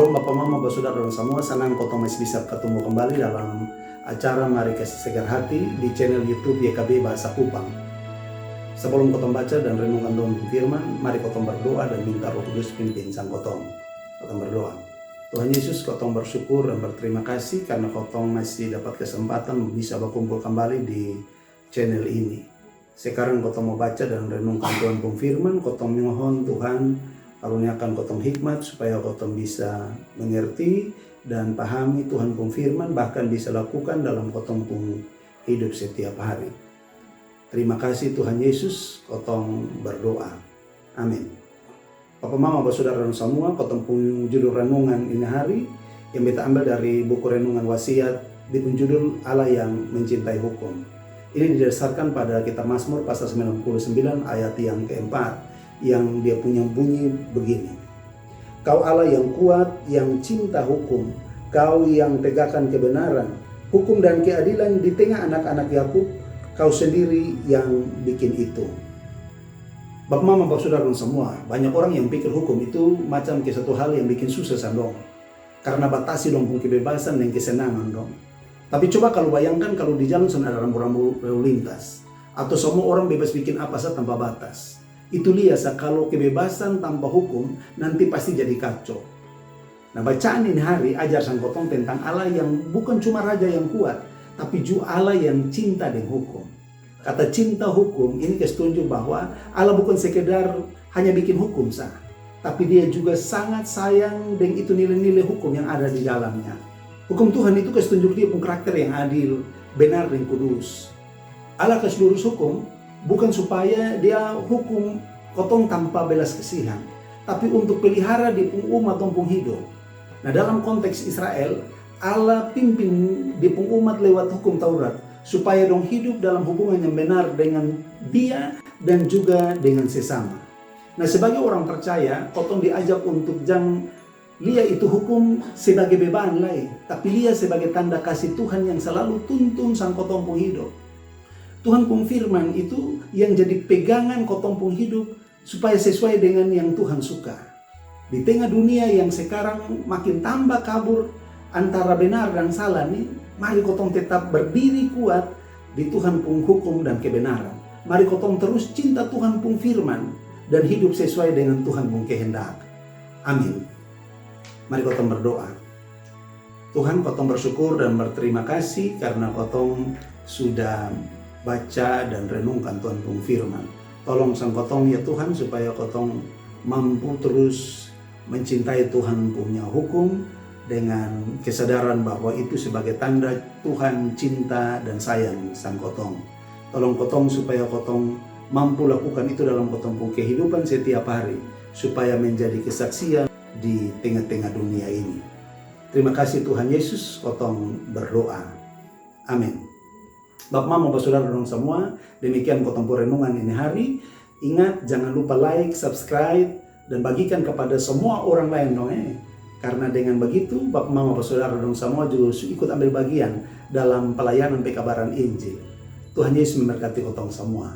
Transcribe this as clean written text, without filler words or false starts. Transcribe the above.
Shalom Bapak Mama, Bapak Saudara dan semua, senang kotong masih bisa ketemu kembali dalam acara Mari Kasih Segar Hati di channel YouTube YKB Bahasa Kupang. Sebelum kotong baca dan renungkan Tuhan firman, mari kotong berdoa dan minta Roh Kudus pimpin sang kotong. Kotong berdoa. Tuhan Yesus, kotong bersyukur dan berterima kasih karena kotong masih dapat kesempatan bisa berkumpul kembali di channel ini. Sekarang kotong mau baca dan renungkan Tuhan firman, kotong mohon Tuhan karuniakan kotong hikmat supaya kotong bisa mengerti dan pahami Tuhan pun firman, bahkan bisa lakukan dalam kotong pun hidup setiap hari. Terima kasih Tuhan Yesus, kotong berdoa. Amin. Bapak Mama, Bapak Saudara dan semua, kotong pun judul renungan ini hari yang kita ambil dari buku renungan wasiat di judul Allah yang mencintai hukum. Ini didasarkan pada kitab Mazmur pasal 99 ayat yang keempat, yang dia punya bunyi begini. Kau Allah yang kuat, yang cinta hukum, Kau yang tegakkan kebenaran, hukum dan keadilan di tengah anak-anak Yakub, Kau sendiri yang bikin itu. Bapak Mama, Bapak Saudara dan semua, banyak orang yang pikir hukum itu macam ke satu hal yang bikin susah dong, karena batasi dong pun kebebasan dan kesenangan dong. Tapi coba kalau bayangkan kalau di jalan sana ada rambu-rambu lalu lintas, atau semua orang bebas bikin apa saja tanpa batas. Itu lihat kalau kebebasan tanpa hukum nanti pasti jadi kacau. Nah, bacaan ini hari ajar sang kotong tentang Allah yang bukan cuma raja yang kuat, tapi juga Allah yang cinta dengan hukum. Kata cinta hukum ini kesetuju bahwa Allah bukan sekedar hanya bikin hukum sah, tapi dia juga sangat sayang dengan itu nilai-nilai hukum yang ada di dalamnya. Hukum Tuhan itu kesetuju dia pun karakter yang adil, benar dan kudus. Allah kasih lurus hukum bukan supaya dia hukum kotong tanpa belas kasihan, tapi untuk pelihara di umat atau hidup. Nah, dalam konteks Israel, Allah pimpin di umat lewat hukum Taurat supaya dong hidup dalam hubungan yang benar dengan dia dan juga dengan sesama. Nah, sebagai orang percaya, kotong diajak untuk jangan lihat itu hukum sebagai beban lain, tapi lihat sebagai tanda kasih Tuhan yang selalu tuntun sang kotong pun hidup. Tuhan pun firman itu yang jadi pegangan kotong pun hidup supaya sesuai dengan yang Tuhan suka. Di tengah dunia yang sekarang makin tambah kabur antara benar dan salah nih, mari kotong tetap berdiri kuat di Tuhan pun hukum dan kebenaran. Mari kotong terus cinta Tuhan pun firman dan hidup sesuai dengan Tuhan pun kehendak. Amin. Mari kotong berdoa. Tuhan, kotong bersyukur dan berterima kasih karena kotong sudah baca dan renungkan Tuhan pun firman. Tolong sang kotong ya Tuhan supaya kotong mampu terus mencintai Tuhan punya hukum dengan kesadaran bahwa itu sebagai tanda Tuhan cinta dan sayang sang kotong. Tolong kotong supaya kotong mampu lakukan itu dalam kotong pun kehidupan setiap hari supaya menjadi kesaksian di tengah-tengah dunia ini. Terima kasih Tuhan Yesus, kotong berdoa. Amin. Bapak Mama, Bapak Saudara dan semua, demikian kotong renungan ini hari. Ingat, jangan lupa like, subscribe, dan bagikan kepada semua orang lain dong. Karena dengan begitu, Bapak Mama, Bapak Saudara dan semua juga ikut ambil bagian dalam pelayanan pekabaran Injil. Tuhan Yesus memberkati kotong semua.